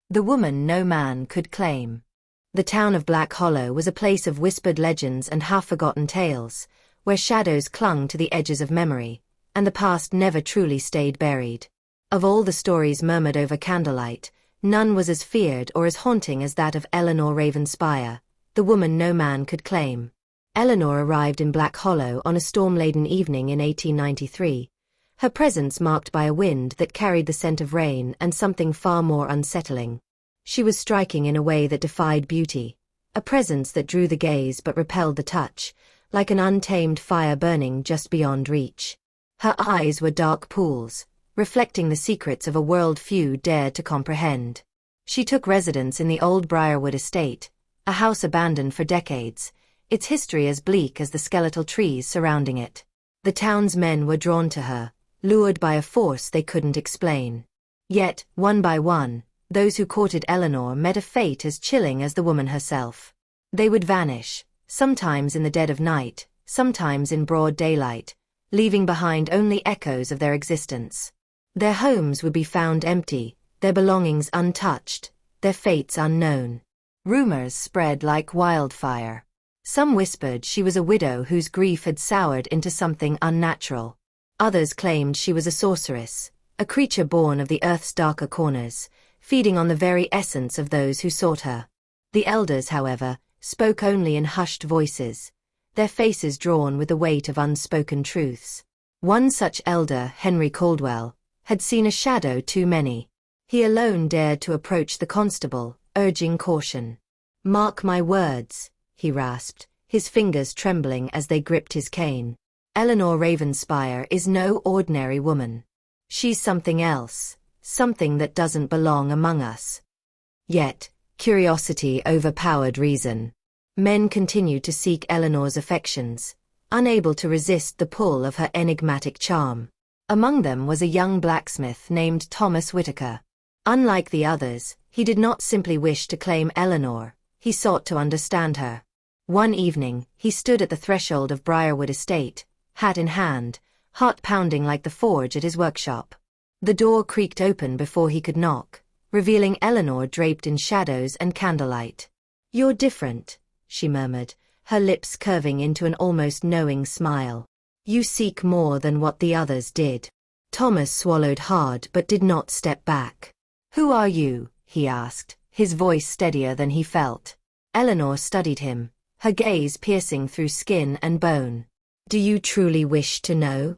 The woman no man could claim. The town of Black Hollow was a place of whispered legends and half-forgotten tales, where shadows clung to the edges of memory, and the past never truly stayed buried. Of all the stories murmured over candlelight, none was as feared or as haunting as that of Eleanor Ravenspire, the woman no man could claim. Eleanor arrived in Black Hollow on a storm-laden evening in 1893, her presence marked by a wind that carried the scent of rain and something far more unsettling. She was striking in a way that defied beauty, a presence that drew the gaze but repelled the touch, like an untamed fire burning just beyond reach. Her eyes were dark pools, reflecting the secrets of a world few dared to comprehend. She took residence in the old Brierwood estate, a house abandoned for decades, its history as bleak as the skeletal trees surrounding it. The town's men were drawn to her, lured by a force they couldn't explain. Yet, one by one, those who courted Eleanor met a fate as chilling as the woman herself. They would vanish, sometimes in the dead of night, sometimes in broad daylight, leaving behind only echoes of their existence. Their homes would be found empty, their belongings untouched, their fates unknown. Rumors spread like wildfire. Some whispered she was a widow whose grief had soured into something unnatural. Others claimed she was a sorceress, a creature born of the earth's darker corners, feeding on the very essence of those who sought her. The elders, however, spoke only in hushed voices, their faces drawn with the weight of unspoken truths. One such elder, Henry Caldwell, had seen a shadow too many. He alone dared to approach the constable, urging caution. "Mark my words," he rasped, his fingers trembling as they gripped his cane. "Eleanor Ravenspire is no ordinary woman. She's something else, something that doesn't belong among us." Yet, curiosity overpowered reason. Men continued to seek Eleanor's affections, unable to resist the pull of her enigmatic charm. Among them was a young blacksmith named Thomas Whitaker. Unlike the others, he did not simply wish to claim Eleanor, he sought to understand her. One evening, he stood at the threshold of Brierwood estate, hat in hand, heart pounding like the forge at his workshop. The door creaked open before he could knock, revealing Eleanor draped in shadows and candlelight. "You're different," she murmured, her lips curving into an almost knowing smile. "You seek more than what the others did." Thomas swallowed hard but did not step back. "Who are you?" he asked, his voice steadier than he felt. Eleanor studied him, her gaze piercing through skin and bone. "Do you truly wish to know?"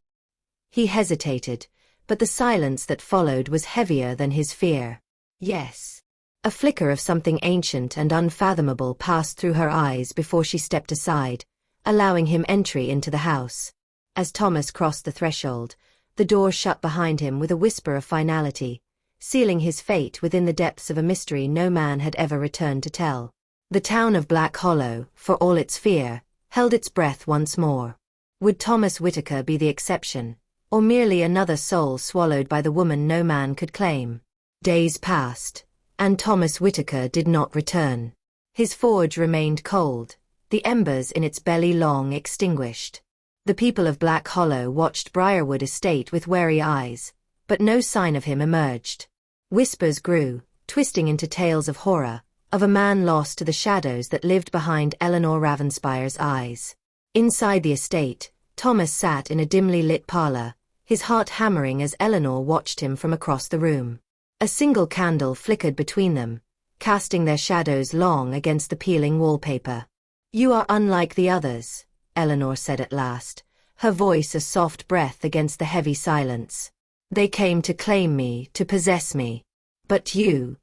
He hesitated, but the silence that followed was heavier than his fear. "Yes." A flicker of something ancient and unfathomable passed through her eyes before she stepped aside, allowing him entry into the house. As Thomas crossed the threshold, the door shut behind him with a whisper of finality, sealing his fate within the depths of a mystery no man had ever returned to tell. The town of Black Hollow, for all its fear, held its breath once more. Would Thomas Whitaker be the exception, or merely another soul swallowed by the woman no man could claim? Days passed, and Thomas Whitaker did not return. His forge remained cold, the embers in its belly long extinguished. The people of Black Hollow watched Brierwood estate with wary eyes, but no sign of him emerged. Whispers grew, twisting into tales of horror, of a man lost to the shadows that lived behind Eleanor Ravenspire's eyes. Inside the estate, Thomas sat in a dimly lit parlor, his heart hammering as Eleanor watched him from across the room. A single candle flickered between them, casting their shadows long against the peeling wallpaper. "You are unlike the others," Eleanor said at last, her voice a soft breath against the heavy silence. "They came to claim me, to possess me. But you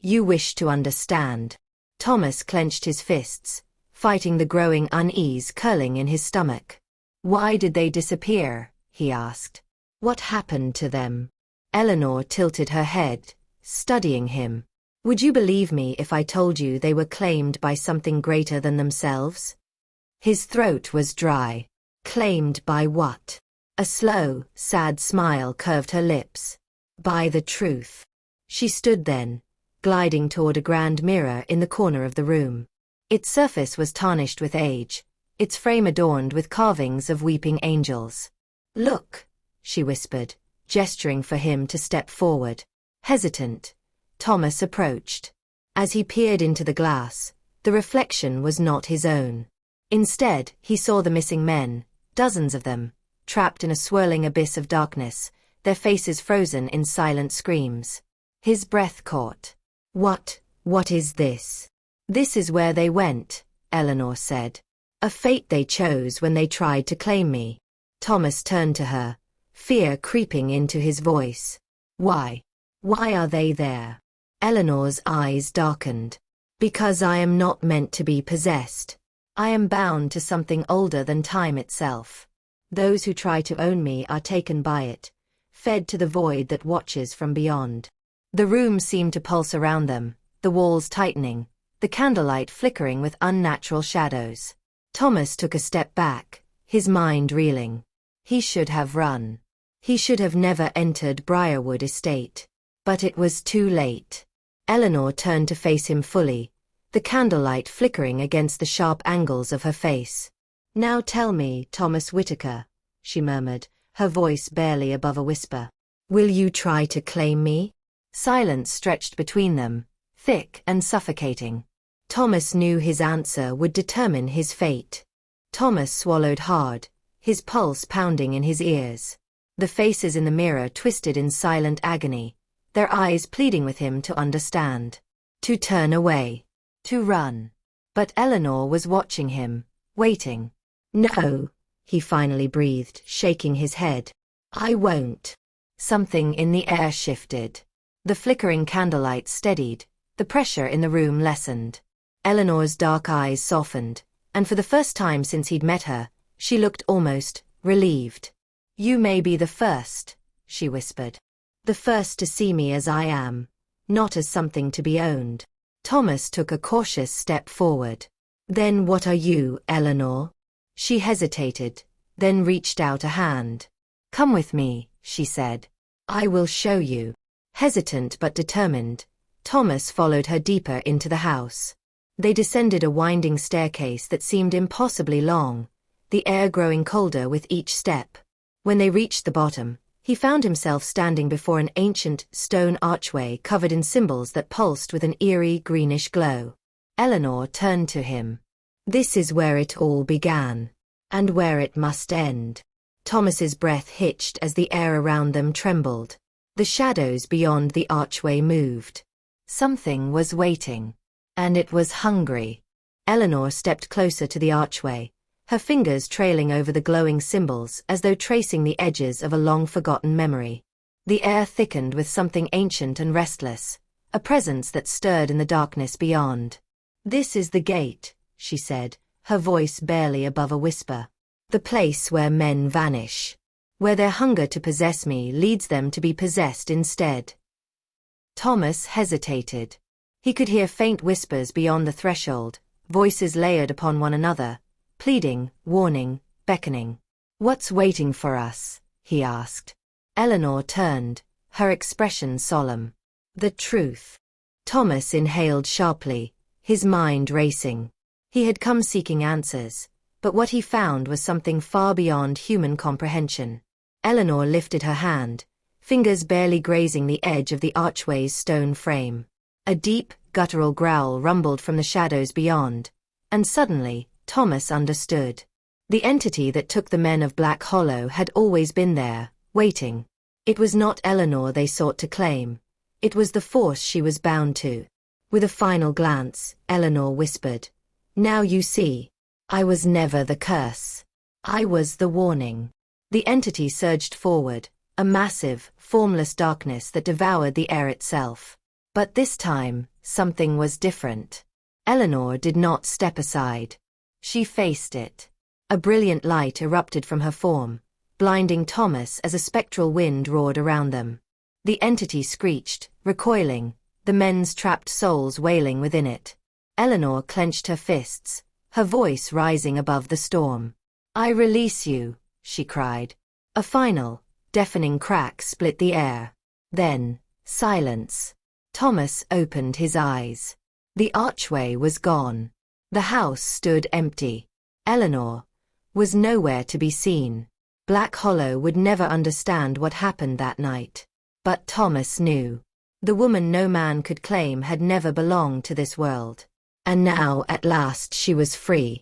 wish to understand." Thomas clenched his fists, fighting the growing unease curling in his stomach. "Why did they disappear?" he asked. "What happened to them?" Eleanor tilted her head, studying him. "Would you believe me if I told you they were claimed by something greater than themselves?" His throat was dry. Claimed by what? A slow, sad smile curved her lips. "By the truth." She stood then, gliding toward a grand mirror in the corner of the room. Its surface was tarnished with age, its frame adorned with carvings of weeping angels. "Look," she whispered, gesturing for him to step forward. Hesitant, Thomas approached. As he peered into the glass, the reflection was not his own. Instead, he saw the missing men, dozens of them, trapped in a swirling abyss of darkness, their faces frozen in silent screams. His breath caught. What is this? This is where they went, Eleanor said. A fate they chose when they tried to claim me. Thomas turned to her, fear creeping into his voice. Why? Why are they there? Eleanor's eyes darkened. Because I am not meant to be possessed. I am bound to something older than time itself. Those who try to own me are taken by it, fed to the void that watches from beyond. The room seemed to pulse around them, the walls tightening, the candlelight flickering with unnatural shadows. Thomas took a step back, his mind reeling. He should have run. He should have never entered Brierwood estate. But it was too late. Eleanor turned to face him fully, the candlelight flickering against the sharp angles of her face. Now tell me, Thomas Whitaker, she murmured, her voice barely above a whisper. Will you try to claim me? Silence stretched between them, thick and suffocating. Thomas knew his answer would determine his fate. Thomas swallowed hard, his pulse pounding in his ears. The faces in the mirror twisted in silent agony, their eyes pleading with him to understand, to turn away, to run. But Eleanor was watching him, waiting. No, he finally breathed, shaking his head. I won't. Something in the air shifted. The flickering candlelight steadied, the pressure in the room lessened. Eleanor's dark eyes softened, and for the first time since he'd met her, she looked almost relieved. You may be the first, she whispered. The first to see me as I am, not as something to be owned. Thomas took a cautious step forward. Then what are you, Eleanor? She hesitated, then reached out a hand. Come with me, she said. I will show you. Hesitant but determined, Thomas followed her deeper into the house. They descended a winding staircase that seemed impossibly long, the air growing colder with each step. When they reached the bottom, he found himself standing before an ancient stone archway covered in symbols that pulsed with an eerie greenish glow. Eleanor turned to him. This is where it all began, and where it must end. Thomas's breath hitched as the air around them trembled. The shadows beyond the archway moved. Something was waiting, and it was hungry. Eleanor stepped closer to the archway, her fingers trailing over the glowing symbols as though tracing the edges of a long-forgotten memory. The air thickened with something ancient and restless, a presence that stirred in the darkness beyond. This is the gate, she said, her voice barely above a whisper. The place where men vanish. Where their hunger to possess me leads them to be possessed instead. Thomas hesitated. He could hear faint whispers beyond the threshold, voices layered upon one another, pleading, warning, beckoning. What's waiting for us? He asked. Eleanor turned, her expression solemn. The truth. Thomas inhaled sharply, his mind racing. He had come seeking answers, but what he found was something far beyond human comprehension. Eleanor lifted her hand, fingers barely grazing the edge of the archway's stone frame. A deep, guttural growl rumbled from the shadows beyond, and suddenly, Thomas understood. The entity that took the men of Black Hollow had always been there, waiting. It was not Eleanor they sought to claim. It was the force she was bound to. With a final glance, Eleanor whispered, Now you see. I was never the curse. I was the warning. The entity surged forward, a massive, formless darkness that devoured the air itself. But this time, something was different. Eleanor did not step aside. She faced it. A brilliant light erupted from her form, blinding Thomas as a spectral wind roared around them. The entity screeched, recoiling, the men's trapped souls wailing within it. Eleanor clenched her fists, her voice rising above the storm. I release you, she cried. A final, deafening crack split the air. Then, silence. Thomas opened his eyes. The archway was gone. The house stood empty. Eleanor was nowhere to be seen. Black Hollow would never understand what happened that night. But Thomas knew. The woman no man could claim had never belonged to this world. And now, at last, she was free.